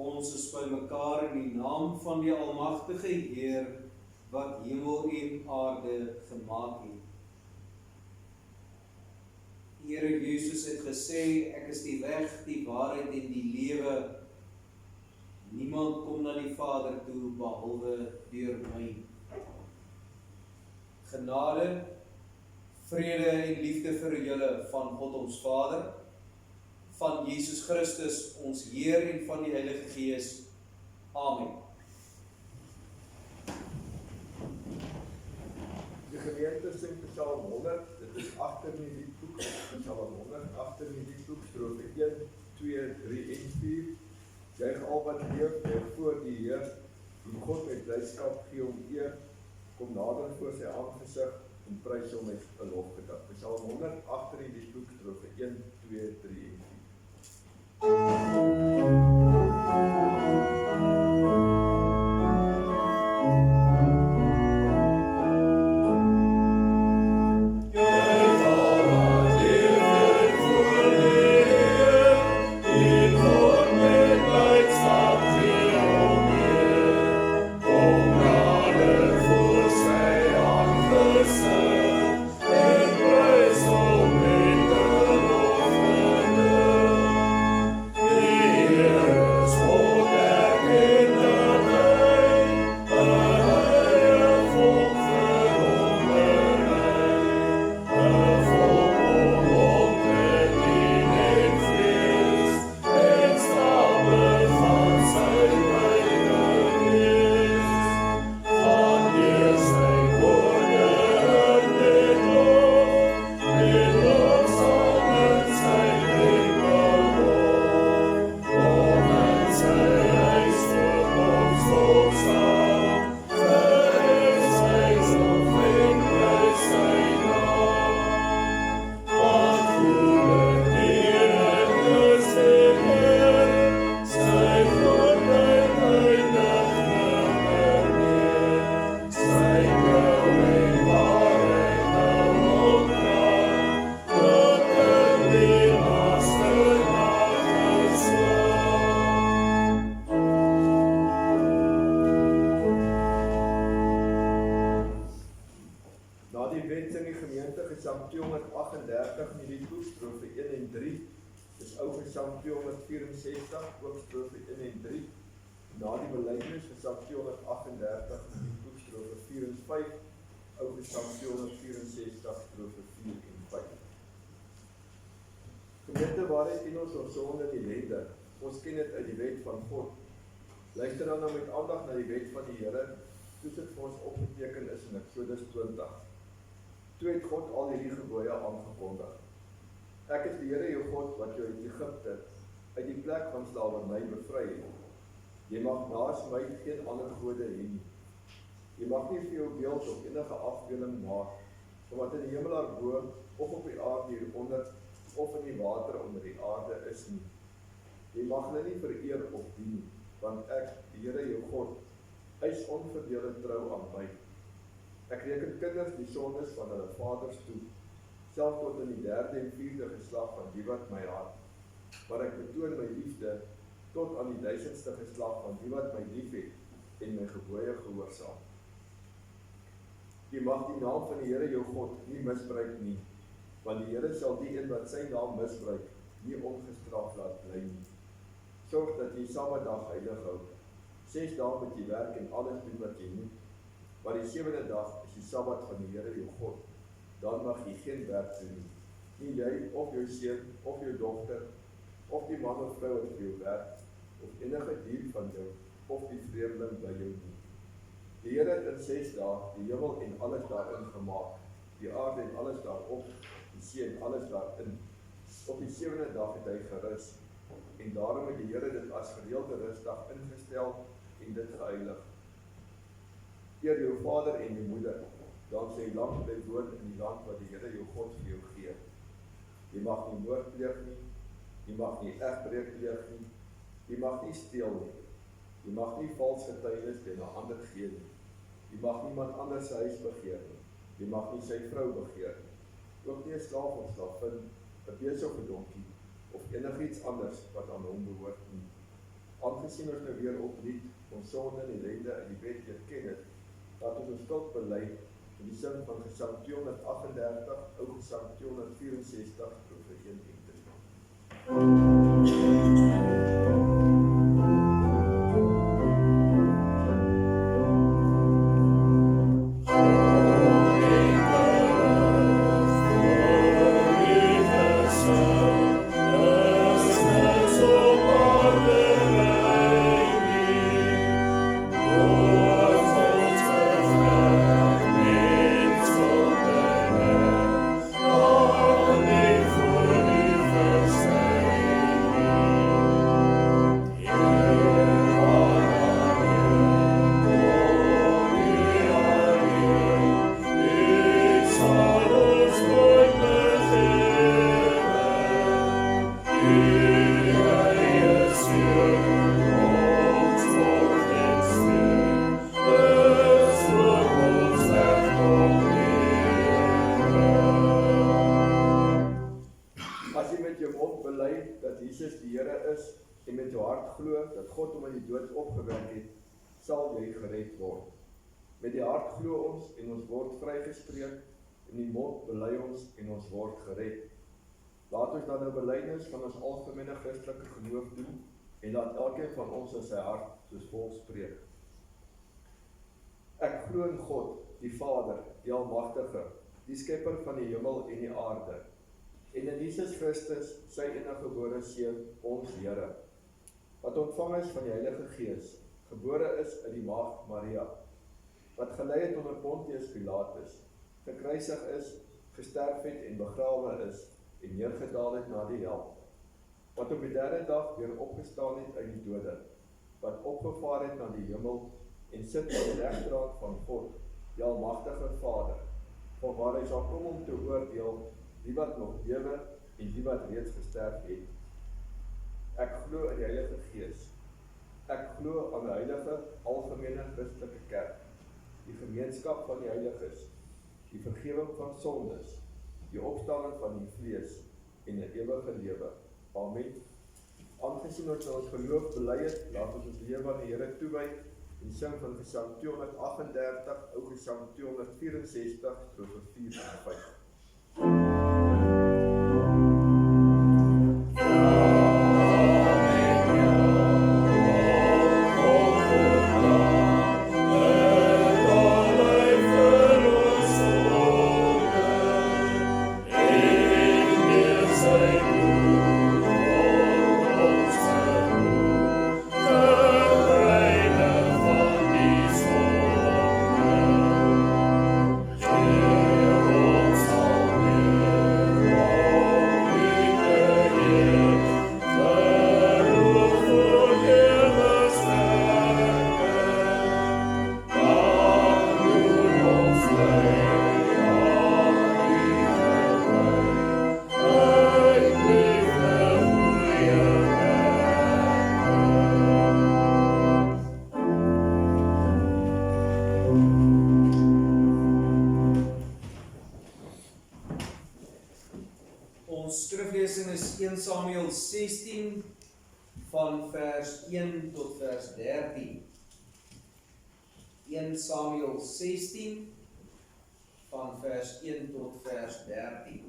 Ons is by mekaar in die naam van die Almagtige Heer, wat hemel en aarde gemaak het. Here Jesus het gesê, ek is die weg, die waarheid en die lewe. Niemand kom na die Vader toe, behalwe deur my. Genade, vrede en liefde vir julle van God ons Vader, van Jesus Christus, ons Heer en van die Heilige Gees. Amen. Die gemeente sing Psalm 100, dit is agter in die liedboek, Psalm 100, agter in die liedboek, strofe 1, 2, 3 en 4. Juig al wat leef, juig voor die Heer, die God met blydskap gee hom eer, kom nader voor sy aangesig en prys hom met 'n lofgebed. Psalm 100, agter in die liedboek, strofe 1, 2, 3 en 4. Gesang 238 in die liedboek, strofe 1 en 3. Dis ou Gesang 264, ook strofe 1 en 3. Na die belydenis Gesang 238 in die liedboek, strofe 4 en 5. Ou Gesang 264, strofe 4 en 5. Gemeente, waaruit ken ons sonde en ellende? Ons ken dit uit die wet van God. Luister dan nou met aandag na die wet van die Here, soos dit vir ons opgeteken is in Eksodus 20. Toe het God al hierdie gebooie aangekondig. Ek is die Here jou God wat jou uit Egipte, uit die plek van slawerny bevry het. Jy mag naas my geen ander gode hê nie. Jy mag nie vir jou beeld of enige afbeelding maak, wat in die hemel daarbo, of op die aarde hieronder, of in die water onder die aarde is nie. Jy mag hulle nie vereer of dien, want ek, die Here jou God, eis onverdeelde trou aan my. Ek reken kinders die sondes van hulle vaders toe, self tot in die 3de en 4de geslag van die wat my haat. Maar ek betoon my liefde tot aan die 1000ste geslag van die wat my liefhet en my gebooie gehoorsaam. Jy mag die naam van die Here jou God nie misbruik nie, want die Here sal die een wat sy naam misbruik, nie ongestraf laat bly nie. Sorg dat jy Sabbatdag heilig hou. 6 dae moet jy werk en alles doen wat jy moet. Maar die 7de dag is die Sabbat van die Here jou God. Dan mag jy geen werk doen nie. Nie jy of jou seun of jou dogter, of die man of vrou wat vir jou werk, of enige dier van jou, of die vreemdeling by jou nie. Die Here het in 6 dae die hemel en alles daarin gemaak, die aarde en alles daarop, die see en alles daarin. Op die 7de dag het hy gerus, en daarom het die Here dit as gereelde rusdag ingestel en dit geheilig. Eer jou vader en jou moeder, dan sê lang bly woon in die land wat die Here jou God vir jou gee. Jy mag nie moord pleeg nie, jy mag nie egbreek pleeg nie, jy mag nie steel nie, jy mag nie vals getuienis teen 'n ander gee nie, jy mag niemand anders se huis begeer nie, jy mag nie sy vrou begeer nie, ook nie 'n slaaf of slavin, 'n bees of 'n donkie, of enigiets anders wat aan hom behoort nie. Aangesien ons nou weer opnuut ons sonde en ellende in die wet erken het, laat ons skuld bely in die sin van Gesang 238, Ou Gesang 264, Profe 1 en 3. Sal jy gered word. Met die hart glo ons en ons word vrygespreek, en die mond bely ons en ons word gered. Laat ons dan 'n belydenis van ons algemene Christelike geloof doen, en laat elkeen van ons in sy hart soos volg spreek. Ek glo in God, die Vader, die Almagtige, die Skepper van die hemel en die aarde, en in Jesus Christus, sy eniggebore Seun, ons Here, wat ontvang is van die Heilige Gees, gebore is in die maagd Maria, wat gelei het onder Pontius Pilatus, gekruisig is, gesterf het en begrawe is, en neergedaal het na die hel, wat op die derde dag weer opgestaan het uit die dode, wat opgevaar het na die hemel, en sit aan die regterhand van God, die Almagtige Vader, vanwaar hy sal kom om te oordeel, die wat nog lewe, en die wat reeds gesterf het. Ek glo in die Heilige Gees. Ek glo aan die heilige, algemene Christelike kerk, die gemeenskap van die heiliges, die vergewing van sondes, die opstanding van die vlees en 'n ewige lewe. Amen. Aangesien ons ons geloof bely het, laat ons ons lewe aan die Here toewy en sing van Gesang 238, Ou Gesang 264, Strofe 4 en 5. Skriflesing is 1 Samuel 16 van vers 1 tot vers 13. 1 Samuel 16 van vers 1 tot vers 13.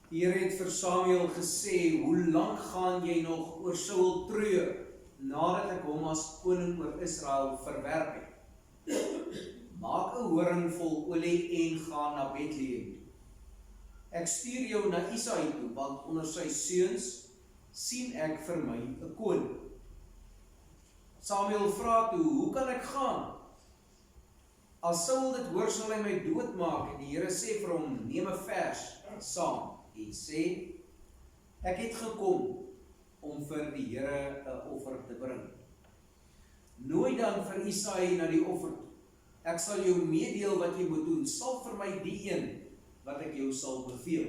Die Here het vir Samuel gesê, hoe lank gaan jy nog oor Saul treur, nadat ek hom as koning oor Israel verwerp het? Maak 'n horing vol olie en gaan na Bethlehem toe. Ek stuur jou na Isaï toe, want onder sy seuns sien ek vir my 'n koning. Samuel vra toe, hoe kan ek gaan? As Saul dit hoor, sal hy my doodmaak. En die Here sê vir hom, neem 'n vers saam en sê, ek het gekom om vir die Here 'n offer te bring. Nooi dan vir Isaï na die offer toe. Ek sal jou meedeel wat jy moet doen. Sal vir my die een wat ek jou sal beveel.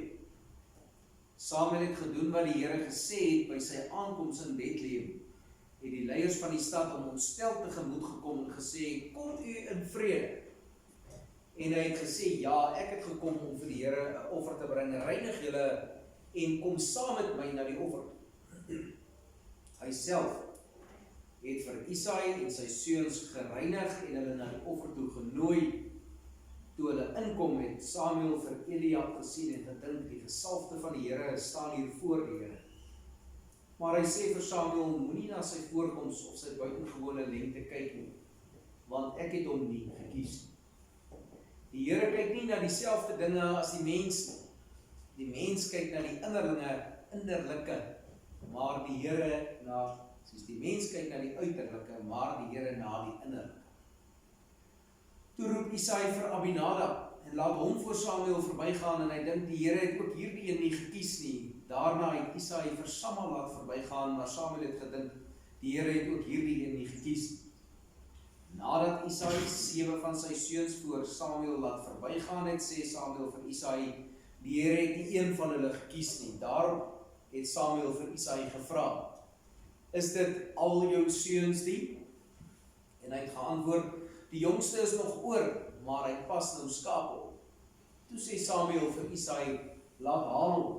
Samuel het gedoen wat die Here gesê het by sy aankoms in Bethlehem. Het die leiers van die stad om ontstel tegemoet gekom en gesê, kom u in vrede. En hy het gesê, ja, ek het gekom om vir die Here 'n offer te bring, reinig julle en kom saam met my na die offer. Hy self het vir Isaai en sy seuns gereinig en hulle na die offer toe genooi. Toe hulle inkom het Samuel vir Eliab gesien en gedink, die gesalfde van die Here staan hier voor die Here. Maar hy sê vir Samuel, moenie na sy voorkoms of sy buitengewone lengte kyk nie, want ek het hom nie gekies nie. Die Here kyk nie na dieselfde dinge as die mens nie. Die mens kyk na die innerlike, maar die Here na, soos die mens kyk na die uiterlike, maar die Here na die innerlike. Toe roep Isaai vir Abinadab en laat hom voor Samuel verbygaan en hy dink die Here het ook hierdie een nie gekies nie. Daarna het Isaai vir Samma laat verbygaan, maar Samuel het gedink die Here het ook hierdie een nie gekies nie. Nadat Isaai 7 van sy seuns voor Samuel laat verbygaan het, sê Samuel vir Isaai, die Here het nie een van hulle gekies nie. Daarom het Samuel vir Isaai gevra, is dit al jou seuns die? En hy het geantwoord, die jongste is nog oor, maar hy pas nou skape op. Toe sê Samuel vir Isaai, laat haal hom,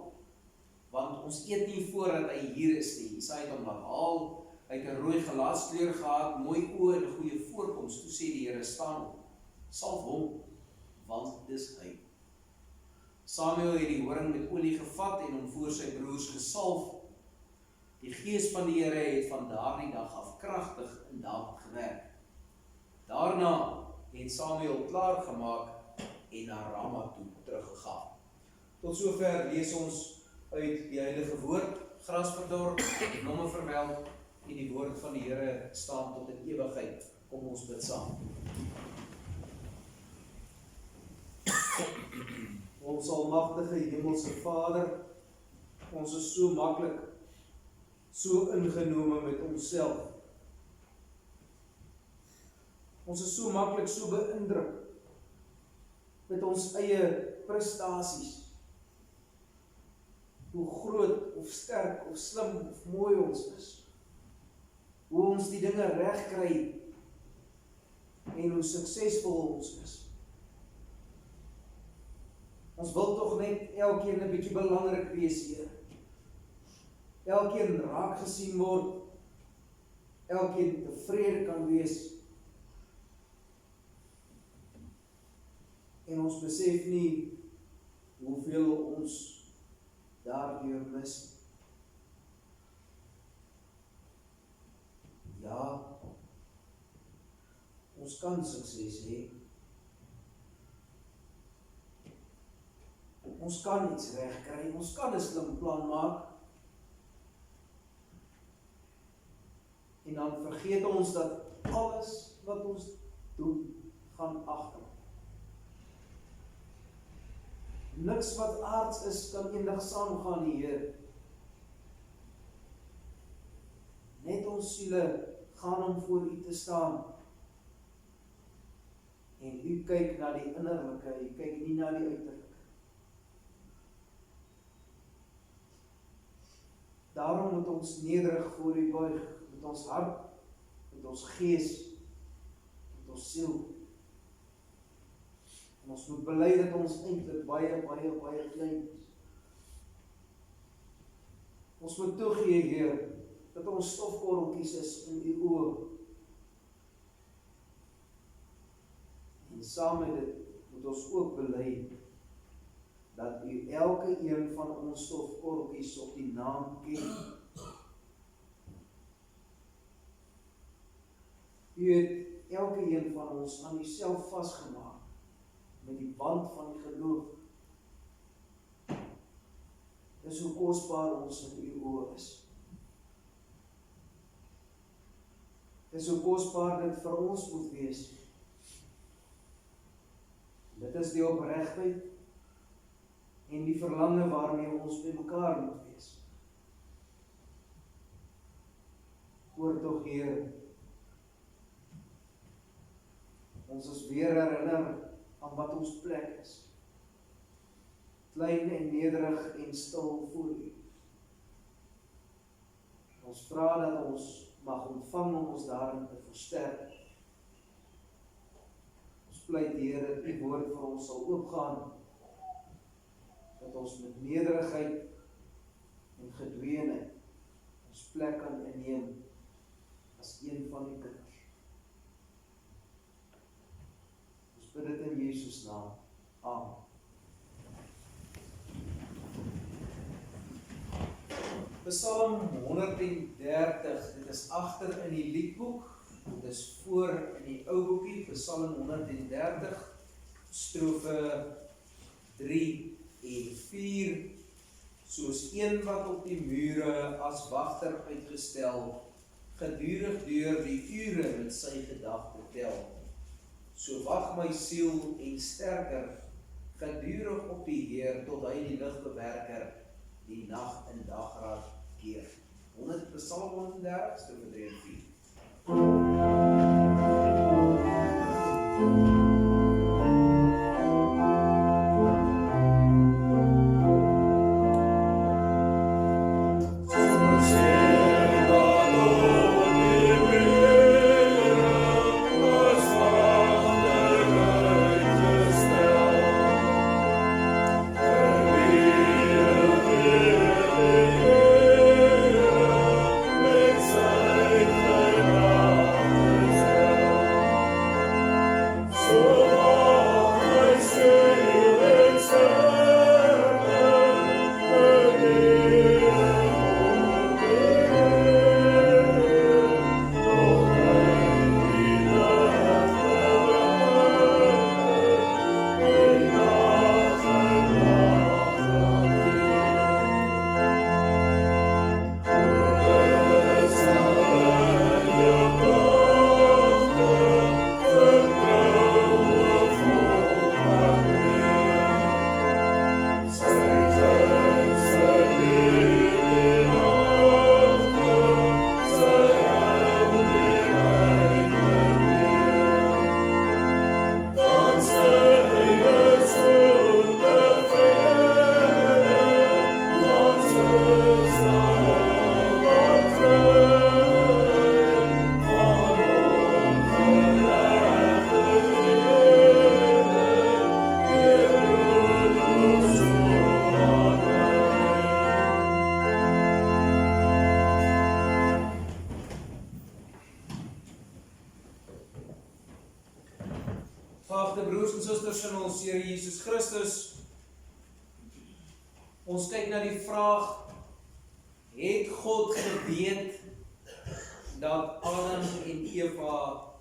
want ons eet nie voordat hy hier is nie. Isaai het hom laat haal, hy het 'n rooi gelaatskleur gehad, mooi oë en 'n goeie voorkoms. Toe sê die Here, staan op, salf hom, want dis hy. Samuel het die horing met olie gevat en hom voor sy broers gesalf. Die gees van die Here het van daardie dag af kragtig in Dawid gewerk. Daarna het Samuel klaar gemaak en na Rama toe teruggegaan. Tot sover lees ons uit die Heilige Woord, grasverdorp, nomme vermeld, en die woord van die Here staan tot in ewigheid. Kom ons bid saam. Ons almagtige hemelse Vader, ons is so maklik, so ingenome met onsself. Ons is so maklik, so beïndruk met ons eie prestasies. Hoe groot of sterk of slim of mooi ons is. Hoe ons die dinge reg kry en hoe suksesvol ons is. Ons wil tog net elkeen 'n bietjie belangrik wees, Here. Elkeen raak gesien word, elkeen tevrede kan wees. En ons besef nie hoeveel ons daardeur mis. Ja, ons kan sukses hê. Ons kan iets reg kry, ons kan 'n slim plan maak. En dan vergeet ons dat alles wat ons doen, gaan agter. Niks wat aards is, kan eendag saamgaan, die Heer. Net ons siele gaan om voor U te staan. En U kyk na die innerlike, U kyk nie na die uiterlike. Daarom moet ons nederig voor U buig, met ons hart, met ons gees, met ons siel. En ons moet bely dat ons eintlik baie klein is. Ons moet toegee, Heer, dat ons stofkorreltjies is in U oë. En saam met dit moet ons ook bely dat U elke een van ons stofkorreltjies op die naam ken. U het elke een van ons aan Uself vasgemaak met die band van die geloof. Dis hoe kosbaar ons in U oë is. Dis hoe kosbaar dit vir ons moet wees. Dit is die opregtheid en die verlange waarmee ons by mekaar moet wees. Hoor tog, Heer, ons is weer herinner aan wat ons plek is. Klein en nederig en stil voor U. Ons vra dat ons mag ontvang om ons daarin te versterk. Ons Ons pleit Here dat U woord vir ons sal oopgaan, dat ons met nederigheid en gedweenheid ons plek kan inneem as een van die kinders. Ons bid dit in Jesus naam. Amen. Psalm 130, dit is agter in die liedboek, dit is voor in die ou boekie, Psalm 130, strofe 3 en 4, soos een wat op die mure as wagter uitgestel, gedurig deur die ure met sy gedagte tel. So wag my siel en sterker, gedurig op die Heer, tot hy die ligbewerker, die nag en dagraad keer. Psalm 130, strofe 3 en 4. Geagte broers en susters in ons Here Jesus Christus, ons kyk na die vraag, het God geweet dat Adam en Eva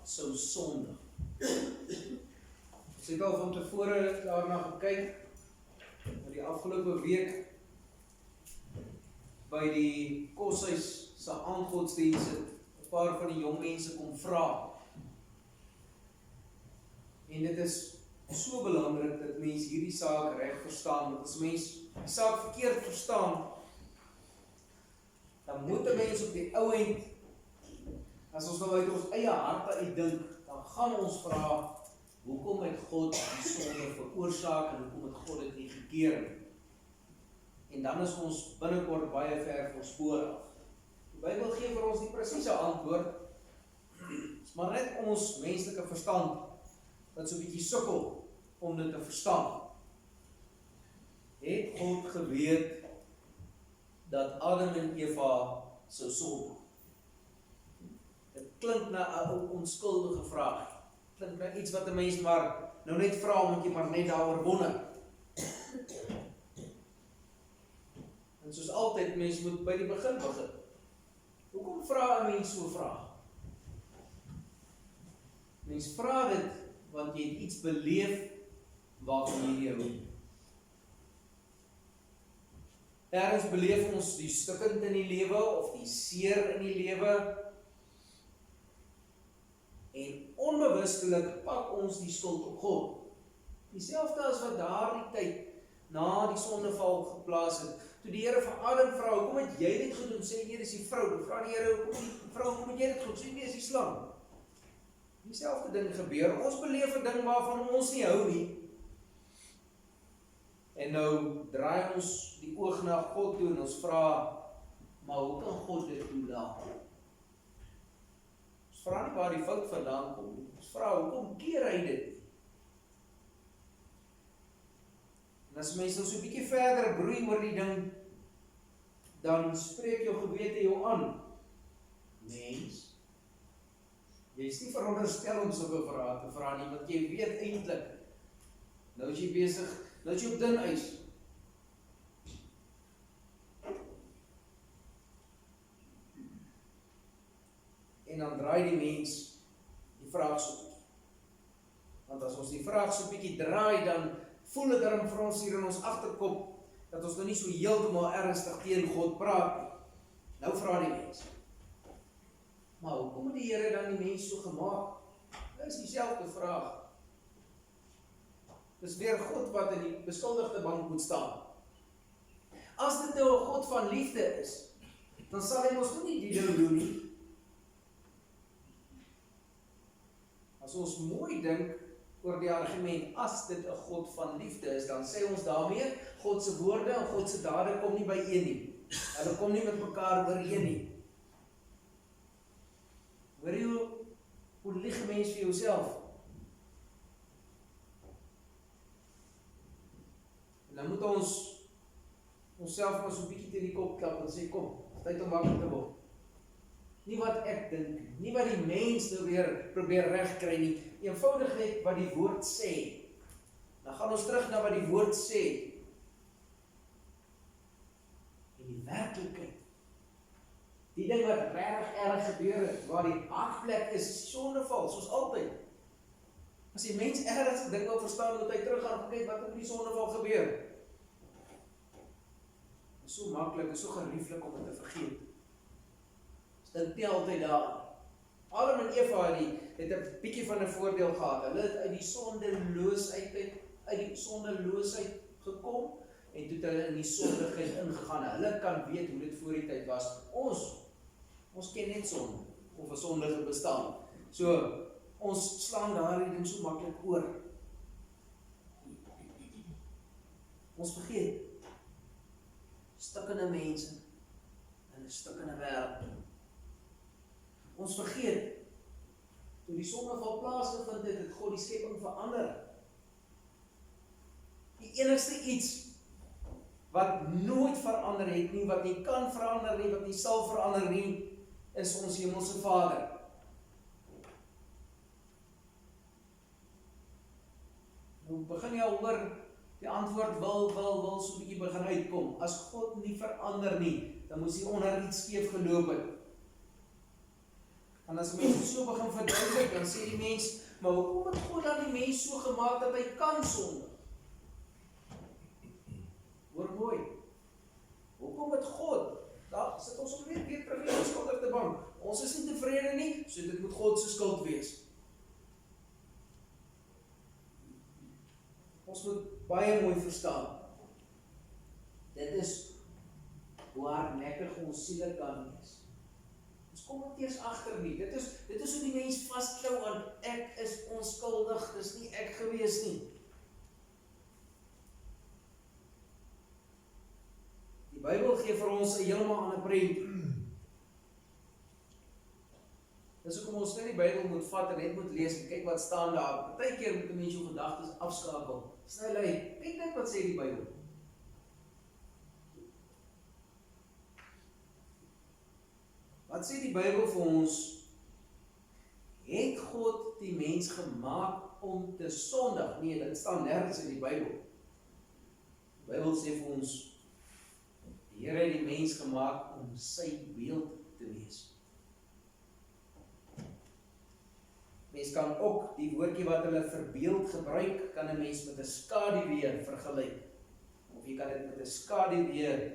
sou sondig? Ons het al van tevore daarna gekyk, in die afgelope week, by die koshuis se aandgodsdiens het 'n paar van die jong mense kom vra. En dit is so belangrik dat mense hierdie saak reg verstaan, want as mense die saak verkeerd verstaan, dan moet 'n mens op die ou end, as ons nou uit ons eie harte uitdink, dan gaan ons vra, hoekom het God die sonde veroorsaak en hoekom het God dit nie gekeer nie? En dan is ons binnekort baie ver van spoor af. Die Bybel gee vir ons die presiese antwoord, maar net ons menslike verstand wat so 'n bietjie sukkel om dit te verstaan. Het God geweet dat Adam en Eva sou sondig? Dit klink na 'n onskuldige vraag. Klink na iets wat 'n mens maar nou net vra omdat jy maar net daaroor wonder. En soos altyd, mens moet by die begin begin. Hoekom vra 'n mens so 'n vraag? Mens vra dit want jy het iets beleef waarvan jy nie hou. Ergens beleef ons die stukkend in die lewe of die seer in die lewe en onbewustelik pak ons die skuld op God. Dieselfde as wat daardie tyd na die sondeval geplaas het. Toe die Here vir Adam vra, hoekom het jy dit gedoen? Sê nee, dis die vrou. Dan vra die Here, hoekom het jy dit gedoen? Sê nee, dis die slang. Dieselfde ding gebeur. Ons beleef 'n ding waarvan ons nie hou nie. En nou draai ons die oog na God toe en ons vra, maar hoe kan God dit toelaat? Ons vra nie waar die fout vandaan kom nie. Ons vra, hoekom keer hy dit? En as mense nou so 'n bietjie verder broei oor die ding, dan spreek jou gewete jou aan. Mens, jy is nie veronderstel om sulke vrae te vra nie, want jy weet eintlik, nou is jy besig, nou is jy op dun ys. En dan draai die mens die vraag so bietjie. Want as ons die vraag so bietjie draai, dan voel dit dan vir ons hier in ons agterkop, dat ons nou nie so heeltemal ernstig teen God praat nie. Nou vra die mens, maar hoekom het die Here dan die mens so gemaak? Dit is dieselfde vraag. Dis weer God wat in die beskuldigde bank moet staan. As dit nou 'n God van liefde is, dan sal hy ons nie die ding doen nie. As ons mooi dink oor die argument, as dit 'n God van liefde is, dan sê ons daarmee, God se woorde en God se dade kom nie byeen nie. Hulle kom nie met mekaar ooreen nie. Hoor jy hoe lieg 'n mens vir jouself? En dan moet ons onsself maar so 'n bietjie teen die kop klap en sê, kom, tyd om wakker te word. Nie wat ek dink, nie wat die mens nou weer probeer regkry nie, eenvoudig net wat die woord sê. Dan gaan ons terug na wat die woord sê. En die werklikheid, die ding wat regtig erg gebeur het, waar die hartplek is, sondeval, soos altyd. As die mens ergens 'n ding wil verstaan, moet hy teruggaan en kyk wat het met die sondeval gebeur. Dit is so maklik, dit is so gerieflik om dit te vergeet. Dit tel altyd daar. Adam en Eva het 'n bietjie van 'n voordeel gehad. Hulle het uit die sondeloosheid gekom en toe het hulle in die sondigheid ingegaan. Hulle kan weet hoe dit voor die tyd was. Ons ken net sonde of 'n sondige bestaan. So ons slaan daardie ding so maklik oor. Ons vergeet stikkende mense in 'n stikkende wêreld. Ons vergeet, toe die sondeval plaasgevind het, het God die skepping verander. Die enigste iets wat nooit verander het nie, wat nie kan verander nie, wat nie sal verander nie, is ons hemelse Vader. Nou begin jy al hoor, die antwoord wil so 'n bietjie begin uitkom. As God nie verander nie, dan moes hy onder iets skeef geloop het. En as mense so begin verduidelik, dan sê die mens, maar hoekom het God dan die mens so gemaak dat hy kan sondig? Hoor mooi. Hoekom het God, daar sit ons op weer terug in die beskuldigde bank. Ons is nie tevrede nie, so dit moet God se skuld wees. Ons moet baie mooi verstaan. Dit is hoe hardnekkig ons siele kan wees. Ons kom net eers agter nie. Dit is hoe die mens vasklou aan ek is onskuldig, dis nie ek gewees nie. Die Bybel gee vir ons 'n heeltemal ander prent. Dis hoekom ons net die Bybel moet vat en net moet lees en kyk wat staan daar. Partykeer moet 'n mens jou gedagtes afskakel. Sny lei, kyk net wat sê die Bybel. Wat sê die Bybel vir ons? Het God die mens gemaak om te sondig? Nee, dit staan nergens in die Bybel. Die Bybel sê vir ons, die Here het die mens gemaak om sy beeld te wees. Mens kan ook die woordjie wat hulle verbeeld gebruik, kan 'n mens met 'n skaduwee vergelyk. Of jy kan dit met 'n skaduwee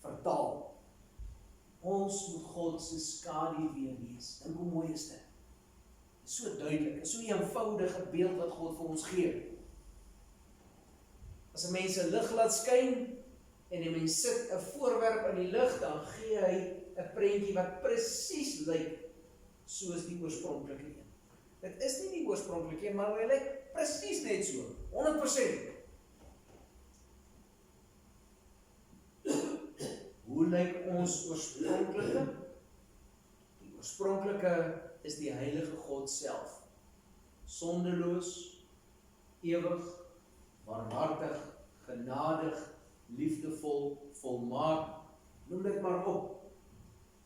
vertaal. Ons moet God se skaduwee wees. Dink hoe mooi is dit. Dit is so duidelik, dit is so 'n eenvoudige beeld wat God vir ons gee. As 'n mens 'n lig laat skyn en 'n mens sit 'n voorwerp in die lig, dan gee hy 'n prentjie wat presies lyk soos die oorspronklike een. Dit is nie die oorspronklike een, maar hy lyk presies net so, 100%. Hoe lyk ons oorspronklike? Die oorspronklike is die heilige God self. Sondeloos, ewig, barmhartig, genadig, liefdevol, volmaak, noem dit maar op.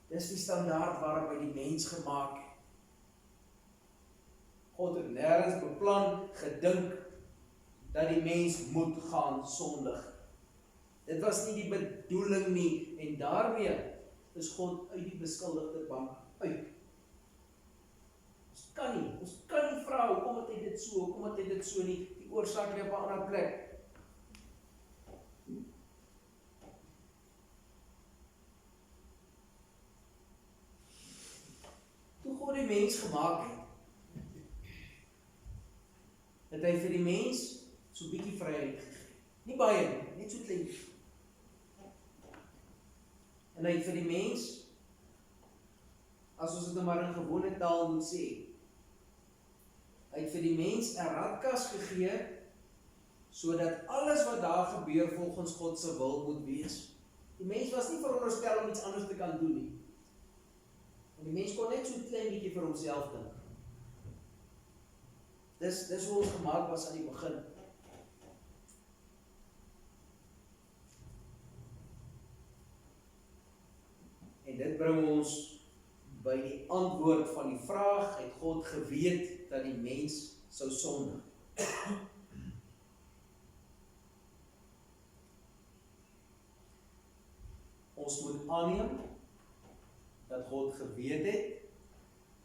Dis die standaard waarop hy die mens gemaak het. God het nêrens beplan, gedink, dat die mens moet gaan sondig. Dit was nie die bedoeling nie, en daarmee is God uit die beskuldigde bank uit. Ons kan nie vra, hoekom het hy dit so, hoekom het hy dit so nie, die oorsaak lê op 'n ander plek. Toe God die mens gemaak het hy vir die mens so bietjie vryheid gegee. Nie baie nie, net so klein. En hy het vir die mens, as ons dit maar in gewone taal moet sê, hy het vir die mens 'n radkas gegee, sodat alles wat daar gebeur volgens God se wil moet wees. Die mens was nie veronderstel om iets anders te kan doen nie. En die mens kon net so klein bietjie vir homself dink. Dis hoe ons gemaak was aan die begin. En dit bring ons by die antwoord van die vraag, het God geweet dat die mens sou sondig? Ons moet aanneem dat God geweet het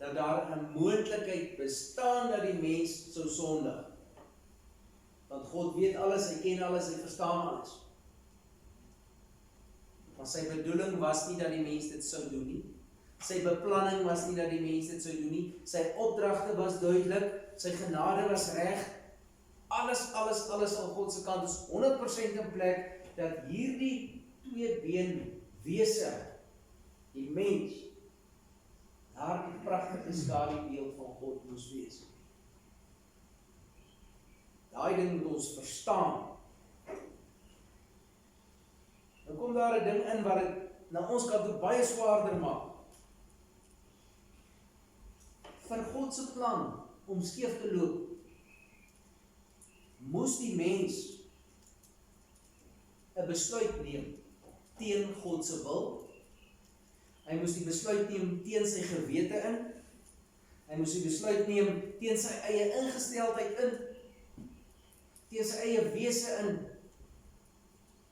dat daar 'n moontlikheid bestaan dat die mens sou sondig. Want God weet alles, hy ken alles, hy verstaan alles. Maar sy bedoeling was nie dat die mens dit sou doen nie. Sy beplanning was nie dat die mens dit sou doen nie. Sy opdragte was duidelik, sy genade was reg. Alles aan God se kant is 100% in plek dat hierdie tweebeen wese, die mens, daardie pragtige skadubeeld van God moes wees. Daai ding moet ons verstaan. Dan kom daar 'n ding in wat dit na ons kant toe baie swaarder maak. Vir God se plan om skeef te loop, moes die mens 'n besluit neem teen God se wil. Hy moes die besluit neem teen sy gewete in. Hy moes die besluit neem teen sy eie ingesteldheid in. Teen sy eie wese in.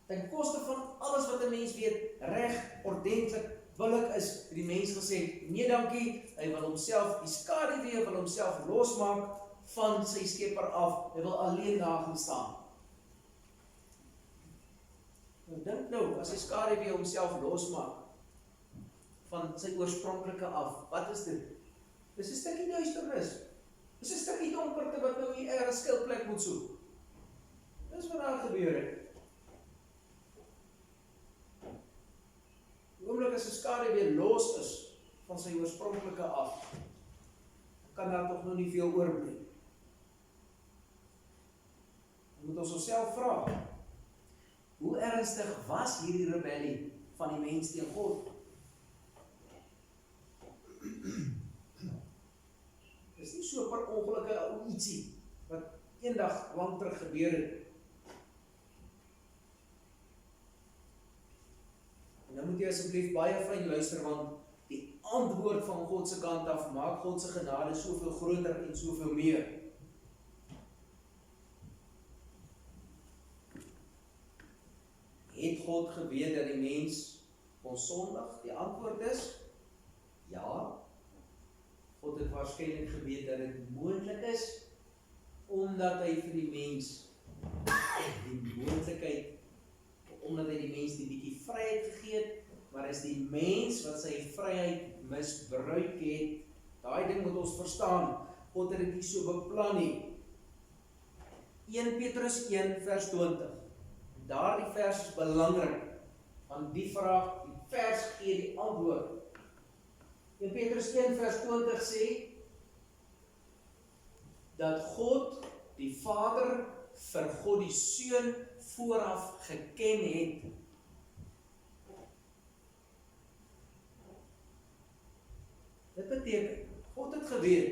Ten koste van alles wat 'n mens weet, reg, ordentlik, billik is, het die mens gesê, nee dankie, hy wil homself, die skaduwee wil homself losmaak van sy skepper af, hy wil alleen daar gaan staan. Nou dink nou, as hy skaduwee homself losmaak van sy oorspronklike af, wat is dit? Dis 'n stukkie duisternis. Dis 'n stukkie donkerte wat nou hier 'n skuilplek moet soek. Dis wat daar gebeur het. Die oomblik as 'n skaduwee los is van sy oorspronklike af, kan daar tog nog nie veel oorbly. Dan moet ons onsself vra, hoe ernstig was hierdie rebellie van die mens teen God? Dis nie so per ongelukkige ou ietsie wat eendag lang terug gebeur het. En dan moet jy asseblief baie fyn luister, want die antwoord van God se kant af maak God se genade soveel groter en soveel meer. Het God geweet dat die mens kon sondig? Die antwoord is ja. God het waarskynlik geweet dat dit moontlik is, omdat hy vir die mens die moontlikheid, omdat hy die mens die bietjie vryheid gegee het, maar is die mens wat sy vryheid misbruik het, daai ding moet ons verstaan, God het dit nie so beplan nie. 1 Petrus 1 vers 20, daardie vers is belangrik, want die vraag, die vers gee die antwoord. 1 Petrus 1 vers 20 sê, dat God, die Vader, vir God die Seun vooraf geken het. Dit beteken, God het geweet,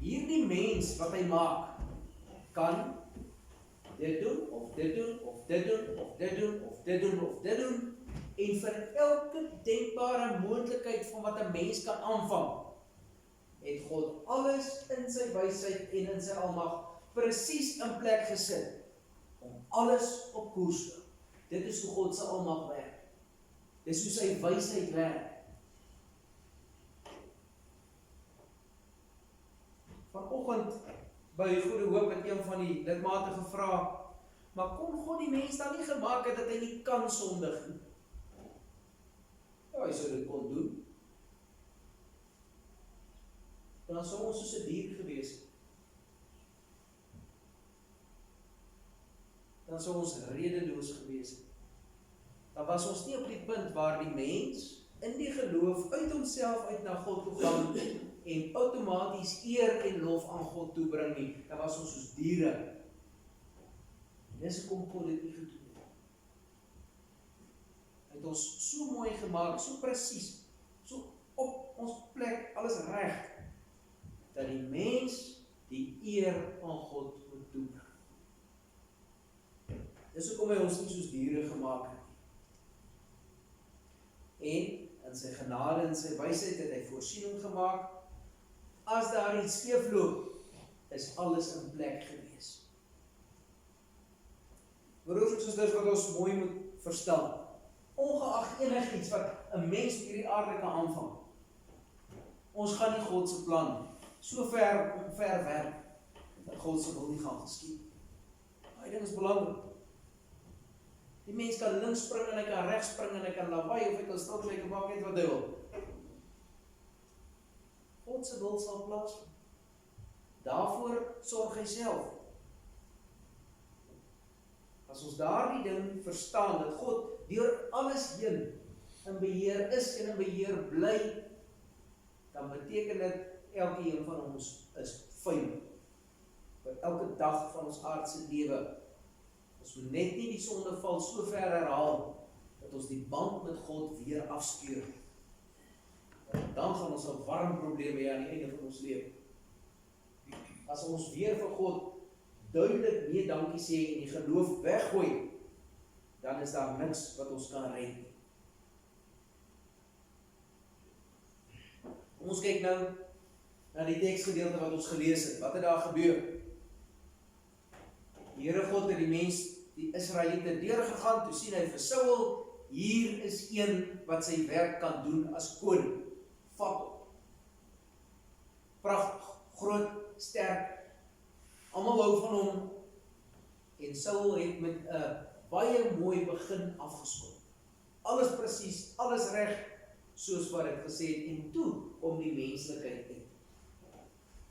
hierdie mens wat hy maak, kan dit doen. of dit doen, of dit doen, of dit doen, of dit doen, of dit doen, en vir elke denkbare moontlikheid van wat 'n mens kan aanvang, het God alles in sy wysheid en in sy almag presies in plek gesit, om alles op koers te hou. Dit is hoe God se almag werk. Dis hoe sy wysheid werk. Vanoggend by Goeie Hoop het een van die lidmate gevra, maar kon God die mens dan nie gemaak het dat hy nie kan sondig nie? Ja, hy sou dit kon doen. Dan sou ons soos 'n dier gewees het. Dan sou ons redeloos gewees het. Dan was ons nie op die punt waar die mens in die geloof uit homself uit na God toe gaan en outomaties eer en lof aan God toebring nie. Dan was ons soos diere. Dis hoekom God dit nie gedoen het. Hy het ons so mooi gemaak, so presies, so op ons plek, alles reg, dat die mens die eer aan God moet toebring. Dis hoekom hy ons nie soos diere gemaak het. En in sy genade en sy wysheid het hy voorsiening gemaak. As daar iets skeefloop, is alles in plek gewees. Broers en susters, wat ons mooi moet verstaan, ongeag enigiets wat 'n mens op hierdie aarde kan aanvang, ons gaan nie God se plan so ver werk, dat God se wil nie gaan geskied. Daai ding is belangrik. Die mens kan links spring en hy kan regs spring en hy kan lawaai of hy kan stil bly en maak net wat hy wil. God se wil sal plaasvind. Daarvoor sorg hy self. As ons daardie ding verstaan, dat God deur alles heen in beheer is en in beheer bly, dan beteken dit elkeen van ons is veilig. Vir elke dag van ons aardse lewe. Ons moet net nie die sondeval so ver herhaal, dat ons die band met God weer afskeur. Dan gaan ons 'n warm probleem hê aan die einde van ons lewe. As ons weer vir God duidelik nee dankie sê en die geloof weggooi, dan is daar niks wat ons kan red nie. Kom ons kyk nou na die teksgedeelte wat ons gelees het. Wat het daar gebeur? Die Here God het die mens, die Israeliete deurgegaan, toe sien hy vir Saul, hier is een wat sy werk kan doen as koning. Vat hom. Pragtig, groot, sterk, almal hou van hom, en Saul het met 'n baie mooi begin afgeskop. Alles presies, alles reg, soos wat ek gesê het, en toe om die menslikheid uit.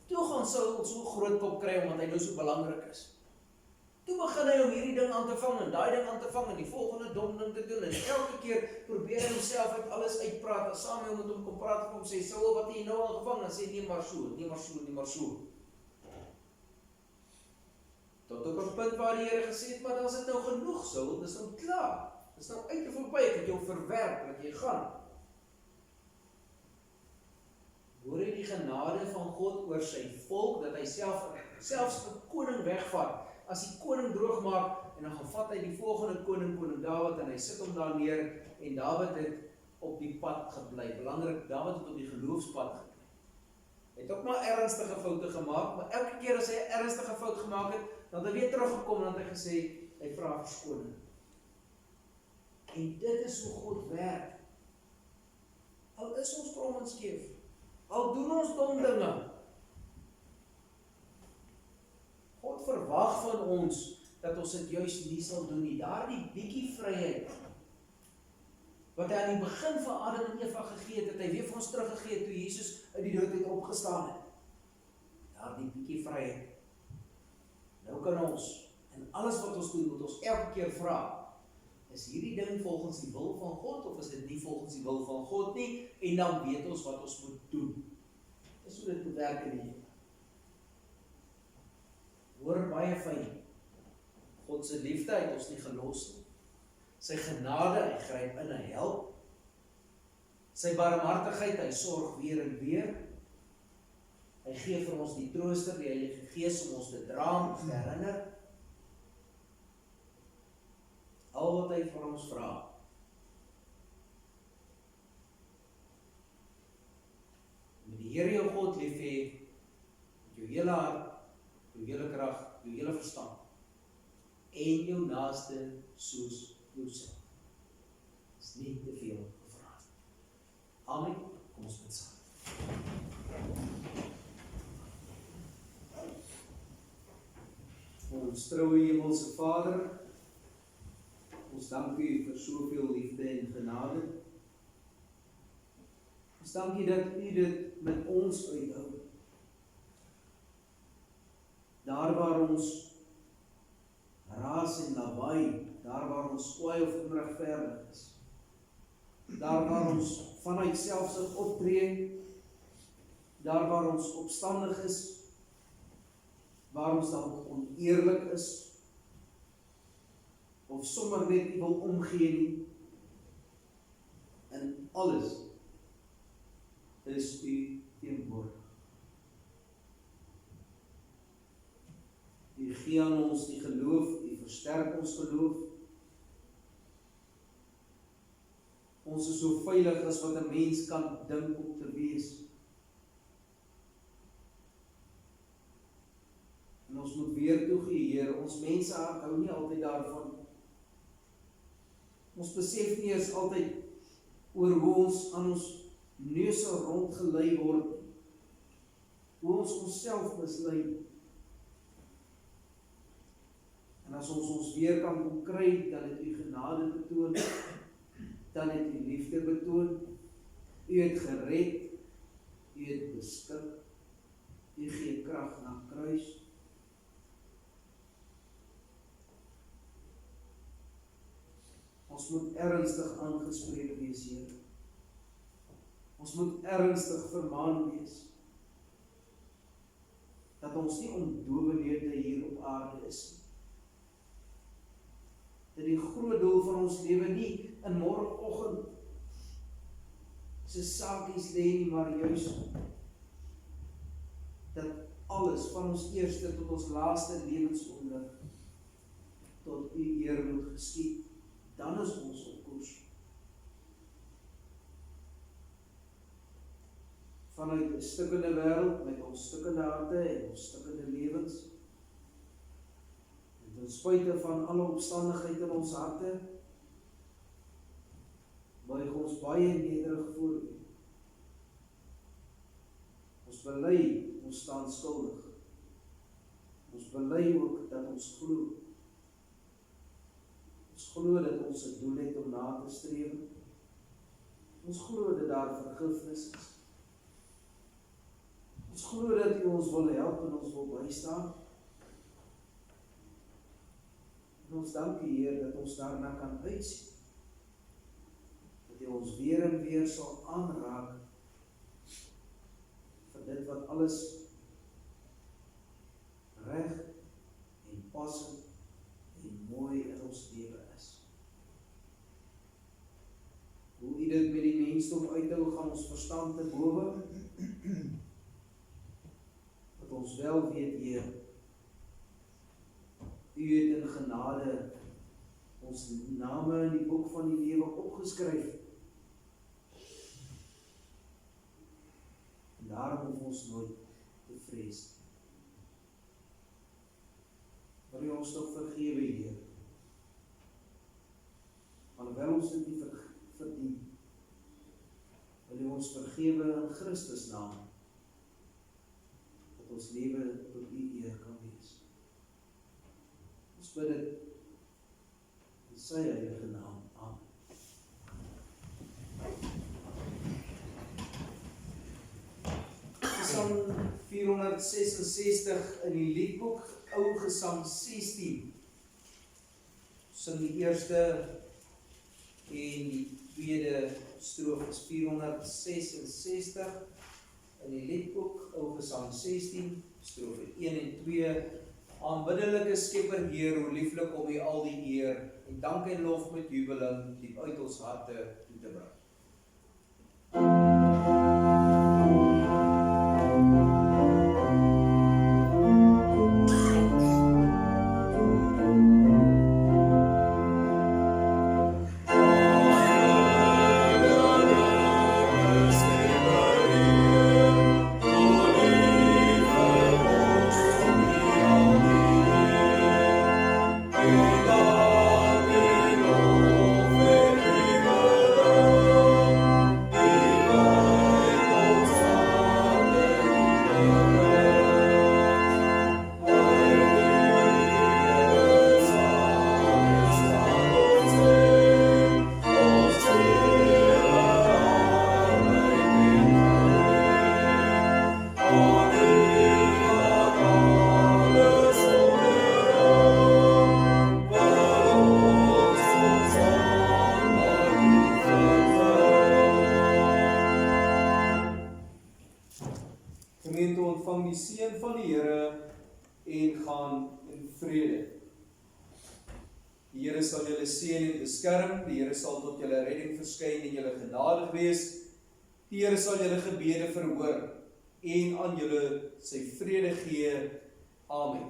Toe gaan Saul so groot kop kry, omdat hy nou so belangrik is. Toe begin hy om hierdie ding aan te vang, en daai ding aan te vang, en die volgende dom ding te doen, en elke keer probeer hy homself uit alles uitpraat, as Samuel met hom kom praat, en hom sê, Saul, wat het jy nou al gevang? En sê, nee maar so, nee maar so, nee maar so. Tot op 'n punt waar die Here gesê het, maar dan is dit nou genoeg, Saul, dis nou klaar, dis nou uit en verby, ek het jou verwerp, laat jy gaan. Hoor hy die genade van God oor sy volk, dat hy selfs 'n koning wegvat, as die koning droog maak, en dan gevat hy die volgende koning Dawid, en hy sit hom daar neer, en Dawid het op die pad gebly. Belangrik, Dawid het op die geloofspad gebly. Hy het ook maar ernstige foute gemaak, maar elke keer as hy 'n ernstige fout gemaak het, dan het hy weer teruggekom, en dan het hy gesê, hy vra verskoning. En dit is hoe God werk. Al is ons krom en skeef, al doen ons dom dinge, God verwag van ons, dat ons dit juist nie sal doen nie. Daardie bietjie vryheid, wat hy aan die begin van Adam en Eva gegee het, hy weer vir ons teruggegee het, toe Jesus uit die dood het opgestaan het. Daardie bietjie vryheid. Nou kan ons, en alles wat ons doen, moet ons elke keer vra, is hierdie ding volgens die wil van God, of is dit nie volgens die wil van God nie, en dan weet ons wat ons moet doen. Dis hoe dit moet werk in die lewe. Hoor baie fyn, God se liefde het ons nie gelos nie. Sy genade, hy gryp in, hy help. Sy barmhartigheid, hy sorg weer en weer. Hy gee vir ons die trooster, die Heilige Gees, om ons te dra, om ons te herinner. van ons vra. Met die Here jou God lief hê, met jou hele hart, jou hele krag, jou hele verstand, en jou naaste soos jouself. Is nie te veel gevra. Amen. Kom ons bid saam. Ons troue hemelse Vader, ons dank U vir soveel liefde en genade. Ons dank U dat U dit met ons uithou. Daar waar ons raas en lawaai, daar waar ons kwaai of onregverdig is, daar waar ons vanuit selfsug optree, daar waar ons opstandig is, waar ons dan oneerlik is, of sommer net nie wil omgee nie, in alles is U teenwoordig. U gee aan ons die geloof, U versterk ons geloof. Ons is so veilig as wat 'n mens kan dink om te wees. En ons moet weer toegee, Here, ons mense hou nie altyd daarvan. Ons besef nie eens altyd oor hoe ons aan ons neuse rondgelei word, hoe ons onsself mislei. En as ons weer kan kry, dan het U genade betoon, dan het U liefde betoon, U het gered, U het beskik, U gee krag na kruis. Ons moet ernstig aangespreek wees, Here. Ons moet ernstig vermaan wees, dat ons nie ondowenhede hier op aarde is nie. Dat die groot doel van ons lewe nie in môreoggend se saakies lê nie, maar juis dat alles van ons eerste tot ons laaste lewensonderwys tot U eer moet geskied. Dan is ons op koers. Vanuit 'n stukkende wêreld met ons stukkende harte en ons stukkende lewens, en ten spyte van alle omstandighede in ons harte, buig ons baie nederig voor U. Ons bely, ons staan skuldig. Ons bely ook dat ons glo. Ons glo dat ons 'n doel het om na te streef. Ons glo dat daar vergifnis is. Ons glo dat U ons wil help en ons wil bystaan. En ons dank U, Heer, dat ons daarna kan uitsien. Dat U ons weer en weer sal aanraak vir dit wat alles reg en passend en mooi in ons lewe is. Hoe U dit met die mensdom uithou, gaan ons verstand te bowe. Wat ons wel weet, Heer, U het in genade ons name in die boek van die lewe opgeskryf. En daarom hoef ons nooit te vrees. Wil U ons toch vergewe, Heer? Alhoewel ons dit nie verdien, wil U ons vergewe in Christus naam, dat ons lewe tot U eer kan wees. Ons bid dit in sy heilige naam. Amen. Psalm 466 in die liedboek, Ou Gesang 16. Sing die eerste en die tweede strofe is 466 in die liedboek, Ou Gesang 16, strofe 1 en 2. Aanbiddelike Skepper Heer, hoe lieflik om U al die eer en dank en lof met jubeling diep uit ons harte toe te bring. Gemeente, ontvang die seën van die Here en gaan in vrede. Die Here sal julle seën en beskerm, die Here sal tot julle redding verskyn en julle genadig wees. Die Here sal julle gebede verhoor en aan julle sy vrede gee. Amen.